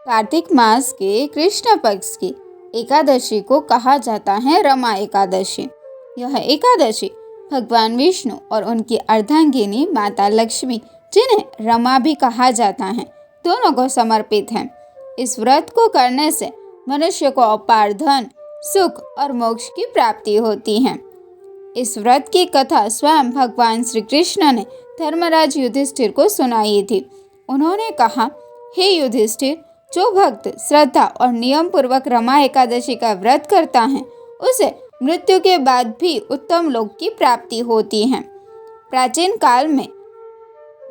कार्तिक मास के कृष्ण पक्ष की एकादशी को कहा जाता है रमा एकादशी। यह एकादशी भगवान विष्णु और उनकी अर्धांगिनी माता लक्ष्मी, जिन्हें रमा भी कहा जाता है, दोनों को समर्पित है। इस व्रत को करने से मनुष्य को अपार धन, सुख और मोक्ष की प्राप्ति होती है। इस व्रत की कथा स्वयं भगवान श्री कृष्ण ने धर्मराज युधिष्ठिर को सुनाई थी। उन्होंने कहा, हे युधिष्ठिर, जो भक्त श्रद्धा और नियम पूर्वक रमा एकादशी का व्रत करता है, उसे मृत्यु के बाद भी उत्तम लोक की प्राप्ति होती है। प्राचीन काल में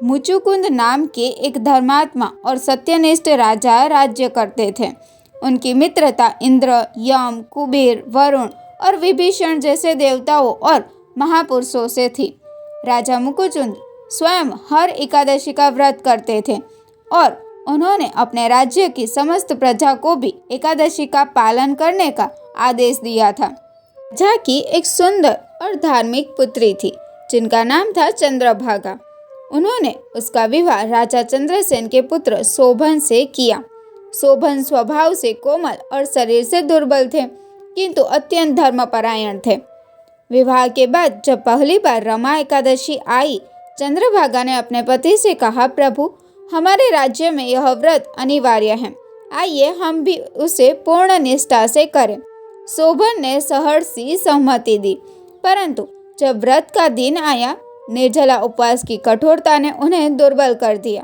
मुचुकुंद नाम के एक धर्मात्मा और सत्यनिष्ठ राजा राज्य करते थे। उनकी मित्रता इंद्र, यम, कुबेर, वरुण और विभीषण जैसे देवताओं और महापुरुषों से थी। राजा मुकुचुंद स्वयं हर एकादशी का व्रत करते थे और उन्होंने अपने राज्य की समस्त प्रजा को भी एकादशी का पालन करने का आदेश दिया था। राजा की एक सुंदर और धार्मिक पुत्री थी, जिनका नाम था चंद्रभागा। उन्होंने उसका विवाह राजा चंद्रसेन के पुत्र शोभन से किया। शोभन स्वभाव से कोमल और शरीर से दुर्बल थे, किंतु अत्यंत धर्मपरायण थे। विवाह के बाद जब पहली बार रमा एकादशी आई, चंद्रभागा ने अपने पति से कहा, प्रभु, हमारे राज्य में यह व्रत अनिवार्य है, आइए हम भी उसे पूर्ण निष्ठा से करें। शोभन ने सहर्षी सहमति दी, परंतु जब व्रत का दिन आया, निर्जला उपवास की कठोरता ने उन्हें दुर्बल कर दिया।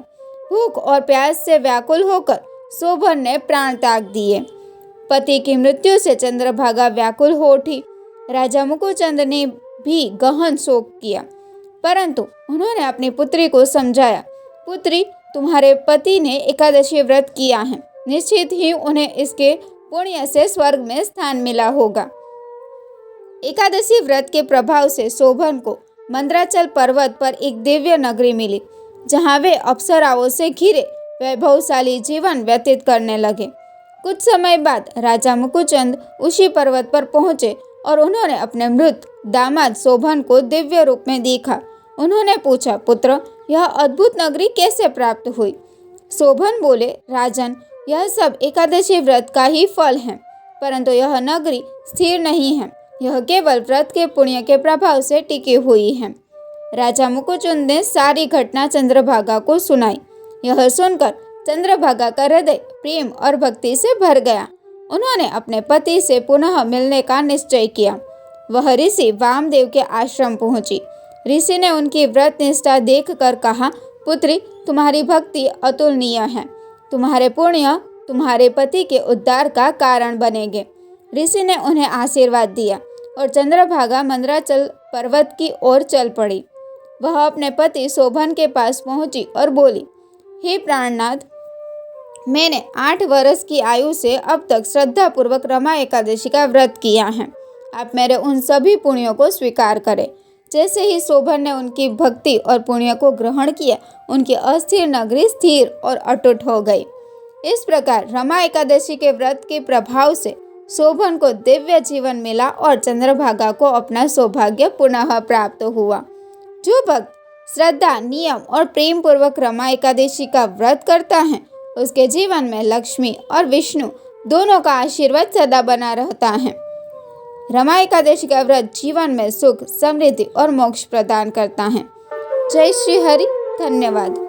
भूख और प्यास से व्याकुल होकर शोभन ने प्राण त्याग दिए। पति की मृत्यु से चंद्रभागा व्याकुल हो उठी। राजा मुकुचंद ने भी गहन शोक किया, परंतु उन्होंने अपनी पुत्री को समझाया, पुत्री, तुम्हारे पति ने एकादशी व्रत किया है, निश्चित ही उन्हें इसके पुण्य से स्वर्ग में स्थान मिला होगा। एकादशी व्रत के प्रभाव से शोभन को मंद्राचल पर्वत पर एक दिव्य नगरी मिली, जहां वे अप्सराओं से घिरे वैभवशाली जीवन व्यतीत करने लगे। कुछ समय बाद राजा मुकुचंद उसी पर्वत पर पहुंचे और उन्होंने अपने मृत दामाद शोभन को दिव्य रूप में देखा। उन्होंने पूछा, पुत्र, यह अद्भुत नगरी कैसे प्राप्त हुई? शोभन बोले, राजन, यह सब एकादशी व्रत का ही फल है, परंतु यह नगरी स्थिर नहीं है, यह केवल व्रत के पुण्य के प्रभाव से टिकी हुई है। राजा मुकुचुंद ने सारी घटना चंद्रभागा को सुनाई। यह सुनकर चंद्रभागा का हृदय प्रेम और भक्ति से भर गया। उन्होंने अपने पति से पुनः मिलने का निश्चय किया। वह ऋषि वामदेव के आश्रम पहुंची। ऋषि ने उनकी व्रत निष्ठा देखकर कहा, पुत्री, तुम्हारी भक्ति अतुलनीय है। तुम्हारे पुण्य तुम्हारे पति के उद्धार का कारण बनेंगे। ऋषि ने उन्हें आशीर्वाद दिया और चंद्रभागा मंद्राचल पर्वत की ओर चल पड़ी। वह अपने पति शोभन के पास पहुंची और बोली, हे प्राणनाथ, मैंने 8 वर्ष की आयु से अब तक श्रद्धा पूर्वक रमा एकादशी का व्रत किया है। आप मेरे उन सभी पुण्यों को स्वीकार करें। जैसे ही शोभन ने उनकी भक्ति और पुण्य को ग्रहण किया, उनकी अस्थिर नगरी स्थिर और अटूट हो गई। इस प्रकार रमा एकादशी के व्रत के प्रभाव से शोभन को दिव्य जीवन मिला और चंद्रभागा को अपना सौभाग्य पुनः प्राप्त हुआ। जो भक्त श्रद्धा, नियम और प्रेम पूर्वक रमा एकादशी का व्रत करता है, उसके जीवन में लक्ष्मी और विष्णु दोनों का आशीर्वाद सदा बना रहता है। रमा एकादशी का व्रत जीवन में सुख, समृद्धि और मोक्ष प्रदान करता है। जय श्री हरि। धन्यवाद।